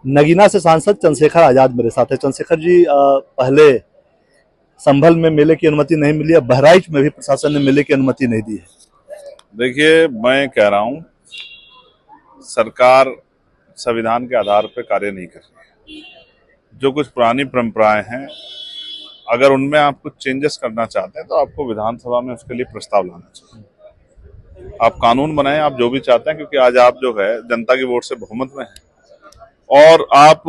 नगीना से सांसद चंद्रशेखर आजाद मेरे साथ है। चंद्रशेखर जी, पहले संभल में मेले की अनुमति नहीं मिली, अब बहराइच में भी प्रशासन ने मेले की अनुमति नहीं दी है। देखिए, मैं कह रहा हूं, सरकार संविधान के आधार पर कार्य नहीं कर रही है। जो कुछ पुरानी परंपराएं हैं, अगर उनमें आप कुछ चेंजेस करना चाहते हैं तो आपको विधानसभा में उसके लिए प्रस्ताव लाना चाहिए। आप कानून बनाएं, आप जो भी चाहते हैं, क्योंकि आज आप जो है जनता की वोट से बहुमत में है और आप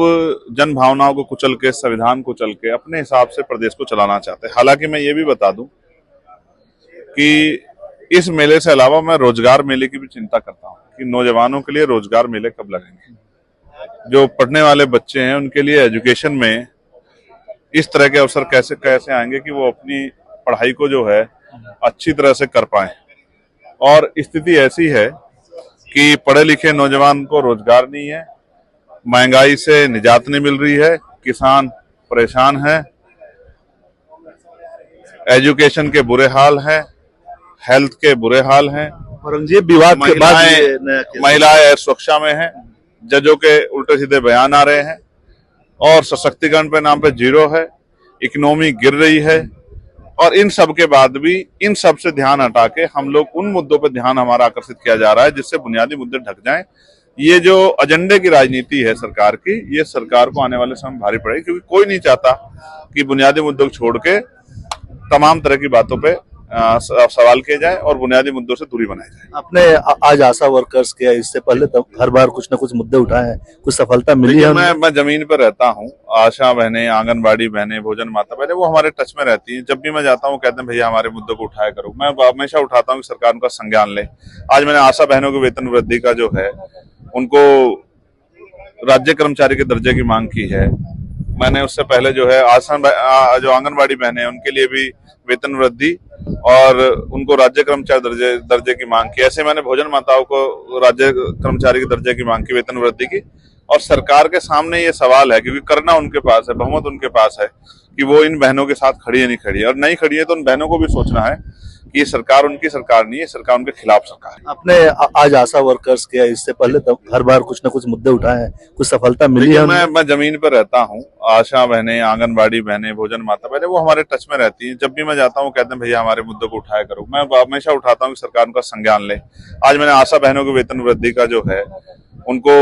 जन भावनाओं को कुचल के, संविधान को कुचल के अपने हिसाब से प्रदेश को चलाना चाहते हैं। हालांकि मैं ये भी बता दूं कि इस मेले से अलावा मैं रोजगार मेले की भी चिंता करता हूं कि नौजवानों के लिए रोजगार मेले कब लगेंगे। जो पढ़ने वाले बच्चे हैं उनके लिए एजुकेशन में इस तरह के अवसर कैसे कैसे आएंगे कि वो अपनी पढ़ाई को जो है अच्छी तरह से कर पाए। और स्थिति ऐसी है कि पढ़े लिखे नौजवान को रोजगार नहीं है, महंगाई से निजात नहीं मिल रही है, किसान परेशान है, एजुकेशन के बुरे हाल हैं, हेल्थ के बुरे हाल हैं, औरंगजेब विवाद के बाद महिलाएं सुरक्षा में हैं, जजों के उल्टे सीधे बयान आ रहे हैं और सशक्तिकरण पे नाम पे जीरो है, इकोनॉमी गिर रही है। और इन सब के बाद भी इन सब से ध्यान हटा के हम लोग उन मुद्दों पर ध्यान हमारा आकर्षित किया जा रहा है जिससे बुनियादी मुद्दे ढक जाएं। ये जो एजेंडे की राजनीति है सरकार की, ये सरकार को आने वाले समय भारी पड़ेगी, क्योंकि कोई नहीं चाहता कि बुनियादी मुद्दों को छोड़ के तमाम तरह की बातों पे सवाल किए जाए और बुनियादी मुद्दों से दूरी बनाई जाए। आपने आज आशा वर्कर्स किया, इससे पहले तो हर बार कुछ न कुछ मुद्दे उठाए हैं, कुछ सफलता मिली है? मैं जमीन पर रहता हूँ। आशा बहने, आंगनबाड़ी बहने, भोजन माता बहने, वो हमारे टच में रहती हैं। जब भी मैं जाता हूँ कहते हैं भैया हमारे मुद्दों को उठाया करो। मैं हमेशा उठाता हूँ कि सरकार उनका संज्ञान ले। आज मैंने आशा बहनों की वेतन वृद्धि का जो है, उनको राज्य कर्मचारी के दर्जे की मांग की है। मैंने उससे पहले जो है जो आंगनबाड़ी बहने हैं उनके लिए भी वेतन वृद्धि और उनको राज्य कर्मचारी दर्जे की मांग की। ऐसे मैंने भोजन माताओं को राज्य कर्मचारी के दर्जे की मांग की, वेतन वृद्धि की। और सरकार के सामने ये सवाल है, क्योंकि करना उनके पास है, बहुमत उनके पास है, कि वो इन बहनों के साथ खड़ी है नहीं खड़ी है। और नहीं खड़ी है तो उन बहनों को भी सोचना है कि ये सरकार उनकी सरकार नहीं है, सरकार उनके खिलाफ सरकार है। आपने आज आशा वर्कर्स किया, इससे पहले तो हर बार कुछ न कुछ मुद्दे उठाए हैं, कुछ सफलता मिली है? मैं जमीन पर रहता हूँ। आशा बहने, आंगनबाड़ी बहने, भोजन माता बहने, वो हमारे टच में रहती हैं। जब भी मैं जाता हूँ कहते हैं भैया हमारे मुद्दों को उठाया करो। मैं हमेशा उठाता हूँ कि सरकार उनका संज्ञान ले। आज मैंने आशा बहनों की वेतन वृद्धि का जो है, उनको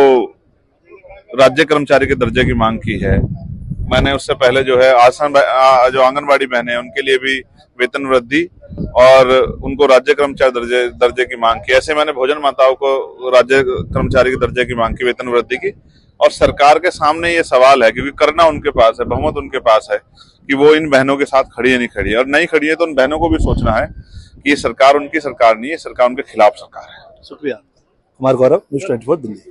राज्य कर्मचारी के दर्जे की मांग की है। मैंने उससे पहले जो है जो आंगनबाड़ी बहने हैं उनके लिए भी वेतन वृद्धि और उनको राज्य कर्मचारी दर्जे की मांग की। ऐसे मैंने भोजन माताओं को राज्य कर्मचारी के दर्जे की मांग की, वेतन वृद्धि की। और सरकार के सामने ये सवाल है, क्योंकि करना उनके पास है, बहुमत उनके पास है, कि वो इन बहनों के साथ खड़ी है नहीं खड़ी है। और नहीं खड़ी है तो उन बहनों को भी सोचना है कि ये सरकार उनकी सरकार नहीं है, सरकार उनके खिलाफ सरकार है। शुक्रिया। कुमार गौरव, न्यूज़ 24 दिल्ली।